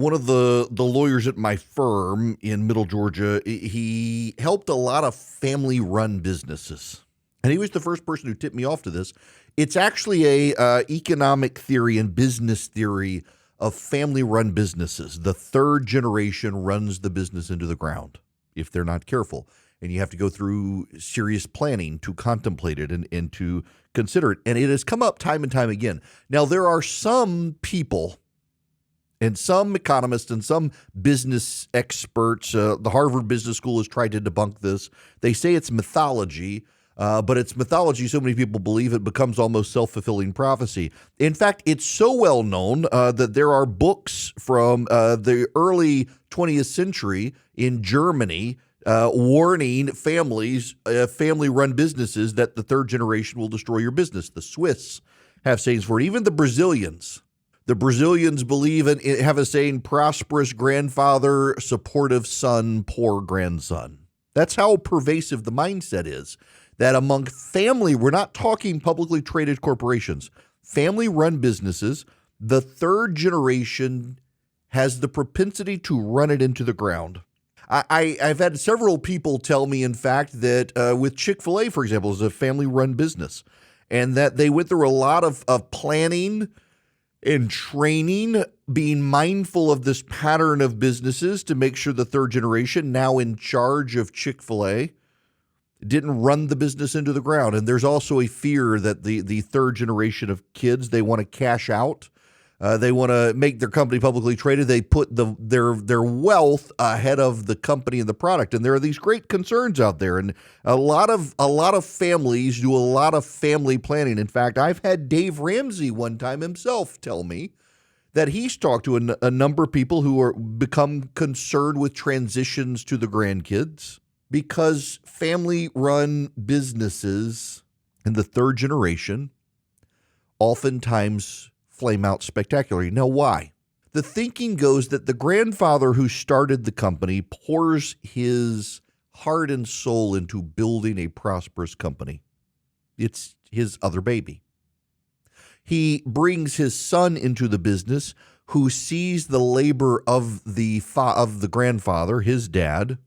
One of the lawyers at my firm in Middle Georgia, he helped a lot of family-run businesses. And he was the first person who tipped me off to this. It's actually a economic theory and business theory of family-run businesses. The third generation runs the business into the ground if they're not careful. And you have to go through serious planning to contemplate it and to consider it. And it has come up time and time again. Now, there are some people and some economists and some business experts, the Harvard Business School has tried to debunk this. They say it's mythology, but it's mythology so many people believe it becomes almost self-fulfilling prophecy. In fact, it's so well known that there are books from the early 20th century in Germany warning families, family-run businesses, that the third generation will destroy your business. The Swiss have sayings for it. Even the Brazilians. The Brazilians believe and have a saying, prosperous grandfather, supportive son, poor grandson. That's how pervasive the mindset is, that among family, we're not talking publicly traded corporations, family-run businesses, the third generation has the propensity to run it into the ground. I've had several people tell me, in fact, that with Chick-fil-A, for example, is a family-run business, and that they went through a lot of planning and training, being mindful of this pattern of businesses to make sure the third generation, now in charge of Chick-fil-A, didn't run the business into the ground. And there's also a fear that the third generation of kids, they want to cash out. They want to make their company publicly traded. They put their wealth ahead of the company and the product. And there are these great concerns out there. And a lot of families do a lot of family planning. In fact, I've had Dave Ramsey one time himself tell me that he's talked to a number of people who are become concerned with transitions to the grandkids because family-run businesses in the third generation oftentimes flame out spectacularly. Now, why? The thinking goes that the grandfather who started the company pours his heart and soul into building a prosperous company. It's his other baby. He brings his son into the business who sees the labor of the grandfather, his dad,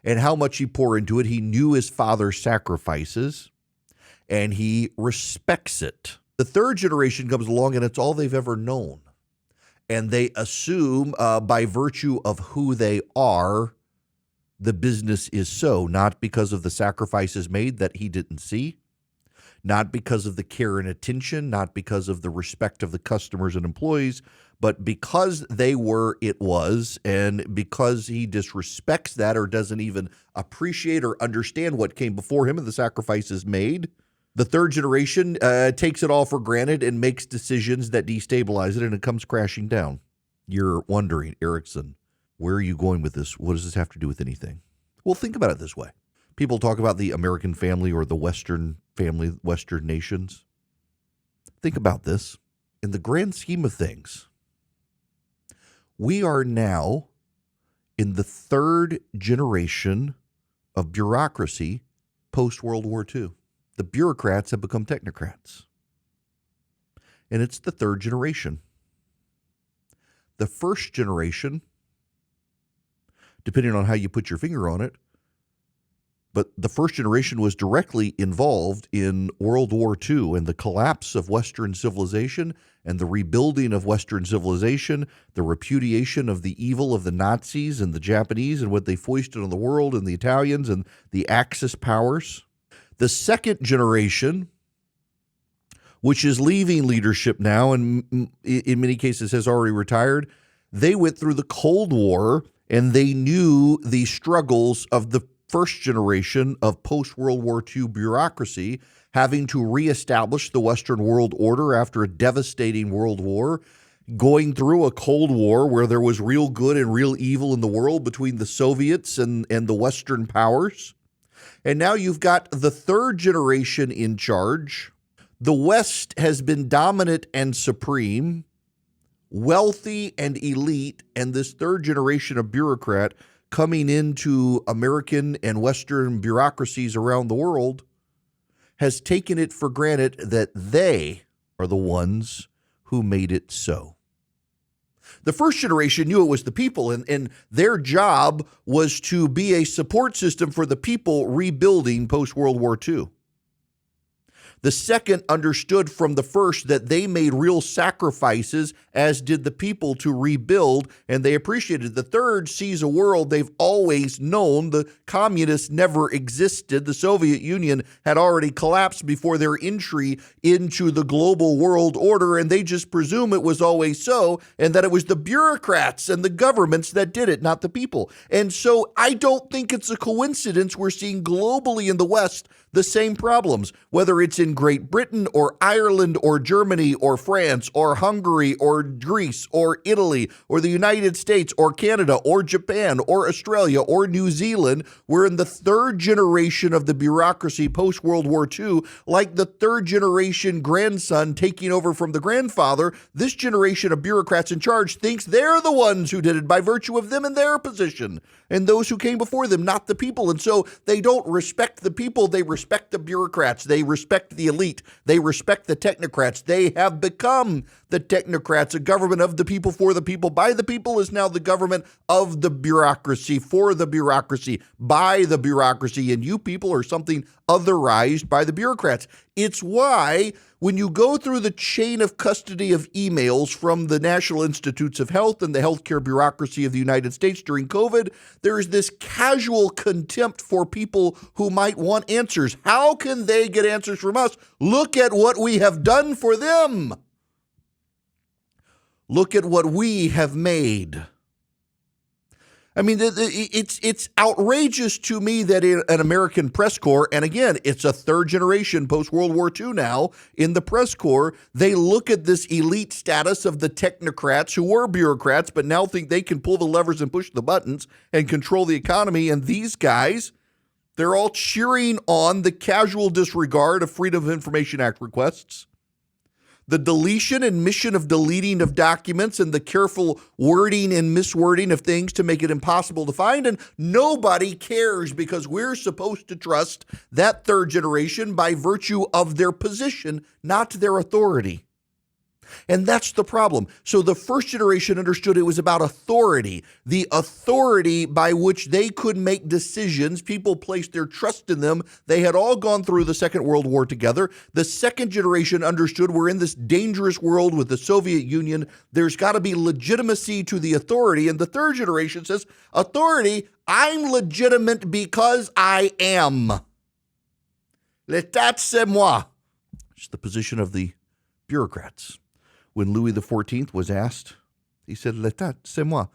and how much he poured into it. He knew his father's sacrifices, and he respects it. The third generation comes along, and it's all they've ever known. And they assume by virtue of who they are, the business is so, not because of the sacrifices made that he didn't see, not because of the care and attention, not because of the respect of the customers and employees, but because they were, it was, and because he disrespects that or doesn't even appreciate or understand what came before him and the sacrifices made. The third generation takes it all for granted and makes decisions that destabilize it, and it comes crashing down. You're wondering, Erickson, where are you going with this? What does this have to do with anything? Well, think about it this way. People talk about the American family or the Western family, Western nations. Think about this. In the grand scheme of things, we are now in the third generation of bureaucracy post-World War II. The bureaucrats have become technocrats. And it's the third generation. The first generation, depending on how you put your finger on it, but the first generation was directly involved in World War II and the collapse of Western civilization and the rebuilding of Western civilization, the repudiation of the evil of the Nazis and the Japanese and what they foisted on the world and the Italians and the Axis powers. The second generation, which is leaving leadership now and in many cases has already retired, they went through the Cold War and they knew the struggles of the first generation of post-World War II bureaucracy, having to reestablish the Western world order after a devastating world war, going through a Cold War where there was real good and real evil in the world between the Soviets and the Western powers. And now you've got the third generation in charge. The West has been dominant and supreme, wealthy and elite, and this third generation of bureaucrat coming into American and Western bureaucracies around the world has taken it for granted that they are the ones who made it so. The first generation knew it was the people, and their job was to be a support system for the people rebuilding post-World War II. The second understood from the first that they made real sacrifices, as did the people, to rebuild, and they appreciated. The third sees a world they've always known. The communists never existed. The Soviet Union had already collapsed before their entry into the global world order, and they just presume it was always so, and that it was the bureaucrats and the governments that did it, not the people. And so I don't think it's a coincidence we're seeing globally in the West the same problems, whether it's in Great Britain or Ireland or Germany or France or Hungary or Greece or Italy or the United States or Canada or Japan or Australia or New Zealand. We're in the third generation of the bureaucracy post-World War II, like the third generation grandson taking over from the grandfather. This generation of bureaucrats in charge thinks they're the ones who did it by virtue of them in their position, and those who came before them, not the people. And so they don't respect the people. They respect the bureaucrats. They respect the elite. They respect the technocrats. They have become the technocrats. A government of the people, for the people, by the people is now the government of the bureaucracy, for the bureaucracy, by the bureaucracy. And you people are something otherized by the bureaucrats. It's why when you go through the chain of custody of emails from the National Institutes of Health and the healthcare bureaucracy of the United States during COVID, there is this casual contempt for people who might want answers. How can they get answers from us? Look at what we have done for them. Look at what we have made. I mean, it's outrageous to me that in an American press corps, and again, it's a third generation post-World War II now in the press corps, they look at this elite status of the technocrats who were bureaucrats, but now think they can pull the levers and push the buttons and control the economy. And these guys, they're all cheering on the casual disregard of Freedom of Information Act requests, the deletion and mission of deleting of documents, and the careful wording and miswording of things to make it impossible to find. And nobody cares because we're supposed to trust that third generation by virtue of their position, not their authority. And that's the problem. So the first generation understood it was about authority, the authority by which they could make decisions. People placed their trust in them. They had all gone through the Second World War together. The second generation understood we're in this dangerous world with the Soviet Union. There's got to be legitimacy to the authority. And the third generation says, authority, I'm legitimate because I am. L'état, c'est moi. It's the position of the bureaucrats. When Louis XIV was asked, he said, L'état, c'est moi.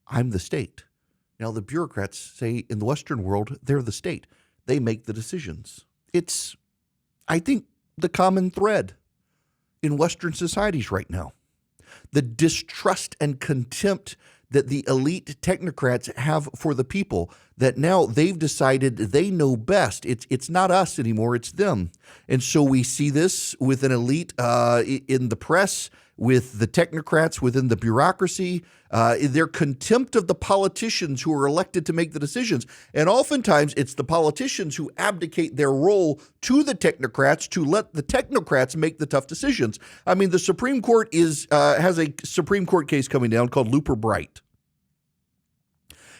I'm the state. Now, the bureaucrats say in the Western world, they're the state. They make the decisions. It's, I think, the common thread in Western societies right now. The distrust and contempt that the elite technocrats have for the people, that now they've decided they know best. It's not us anymore, it's them. And so we see this with an elite in the press, with the technocrats within the bureaucracy, their contempt of the politicians who are elected to make the decisions. And oftentimes it's the politicians who abdicate their role to the technocrats to let the technocrats make the tough decisions. I mean, the Supreme Court has a Supreme Court case coming down called Looper Bright.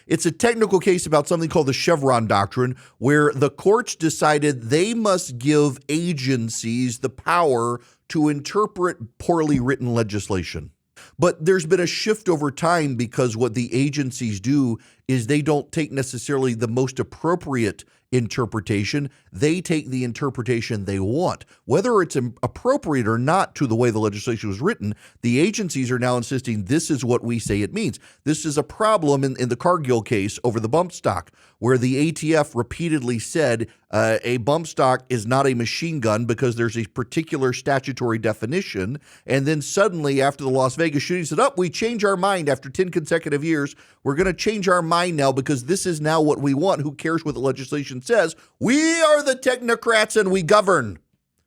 It's a technical case about something called the Chevron Doctrine, where the courts decided they must give agencies the power to interpret poorly written legislation. But there's been a shift over time because what the agencies do is they don't take necessarily the most appropriate interpretation. They take the interpretation they want. Whether it's appropriate or not to the way the legislation was written, the agencies are now insisting this is what we say it means. This is a problem in the Cargill case over the bump stock, where the ATF repeatedly said a bump stock is not a machine gun because there's a particular statutory definition. And then suddenly after the Las Vegas shooting said, we change our mind after 10 consecutive years. We're going to change our mind now because this is now what we want. Who cares what the legislation says? We are the technocrats and we govern.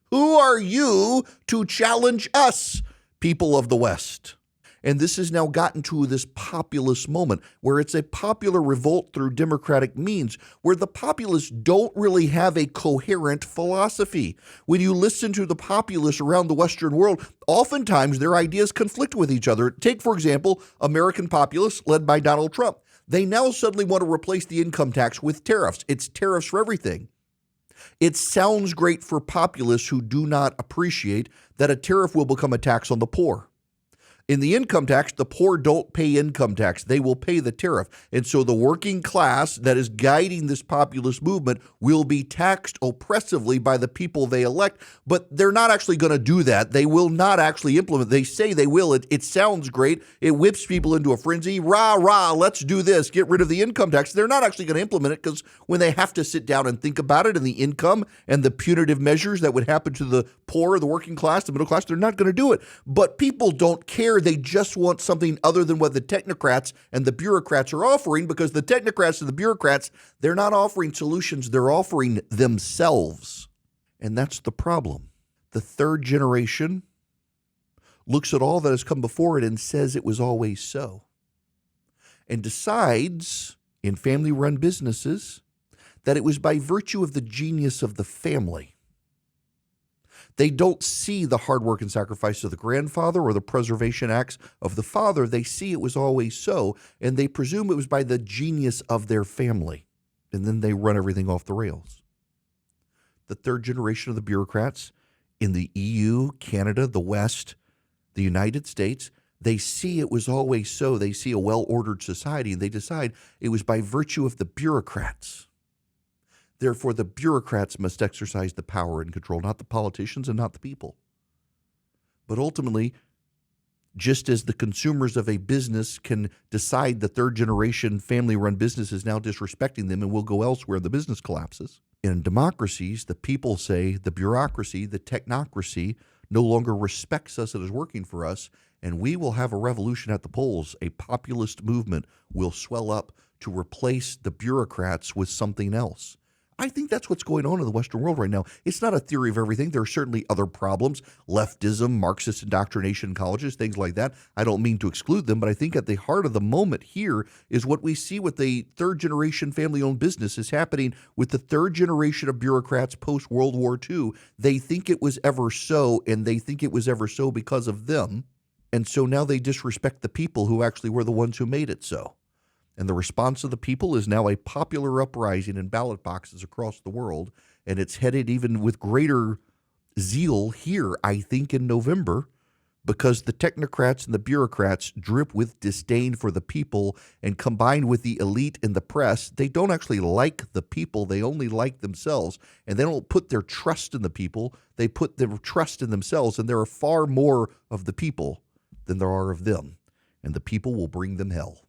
Who are you to challenge us, people of the West? And this has now gotten to this populist moment where it's a popular revolt through democratic means, where the populists don't really have a coherent philosophy. When you listen to the populists around the Western world, oftentimes their ideas conflict with each other. Take, for example, American populists led by Donald Trump. They now suddenly want to replace the income tax with tariffs. It's tariffs for everything. It sounds great for populists who do not appreciate that a tariff will become a tax on the poor. In the income tax, the poor don't pay income tax. They will pay the tariff. And so the working class that is guiding this populist movement will be taxed oppressively by the people they elect, but they're not actually going to do that. They will not actually implement. They say they will. It sounds great. It whips people into a frenzy. Rah, rah, let's do this. Get rid of the income tax. They're not actually going to implement it because when they have to sit down and think about it and the income and the punitive measures that would happen to the poor, the working class, the middle class, they're not going to do it. But people don't care. They just want something other than what the technocrats and the bureaucrats are offering, because the technocrats and the bureaucrats, they're not offering solutions. They're offering themselves. And that's the problem. The third generation looks at all that has come before it and says it was always so, and decides in family-run businesses that it was by virtue of the genius of the family. They don't see the hard work and sacrifice of the grandfather or the preservation acts of the father. They see it was always so, and they presume it was by the genius of their family. And then they run everything off the rails. The third generation of the bureaucrats in the EU, Canada, the West, the United States, they see it was always so. They see a well-ordered society, and they decide it was by virtue of the bureaucrats. Therefore, the bureaucrats must exercise the power and control, not the politicians and not the people. But ultimately, just as the consumers of a business can decide the third-generation family-run business is now disrespecting them and will go elsewhere and the business collapses, in democracies, the people say the bureaucracy, the technocracy, no longer respects us and is working for us, and we will have a revolution at the polls. A populist movement will swell up to replace the bureaucrats with something else. I think that's what's going on in the Western world right now. It's not a theory of everything. There are certainly other problems, leftism, Marxist indoctrination in colleges, things like that. I don't mean to exclude them, but I think at the heart of the moment here is what we see with the third-generation family-owned business is happening with the third generation of bureaucrats post-World War II. They think it was ever so, and they think it was ever so because of them. And so now they disrespect the people who actually were the ones who made it so. And the response of the people is now a popular uprising in ballot boxes across the world. And it's headed even with greater zeal here, I think, in November, because the technocrats and the bureaucrats drip with disdain for the people, and combined with the elite and the press, they don't actually like the people. They only like themselves. And they don't put their trust in the people. They put their trust in themselves. And there are far more of the people than there are of them. And the people will bring them hell.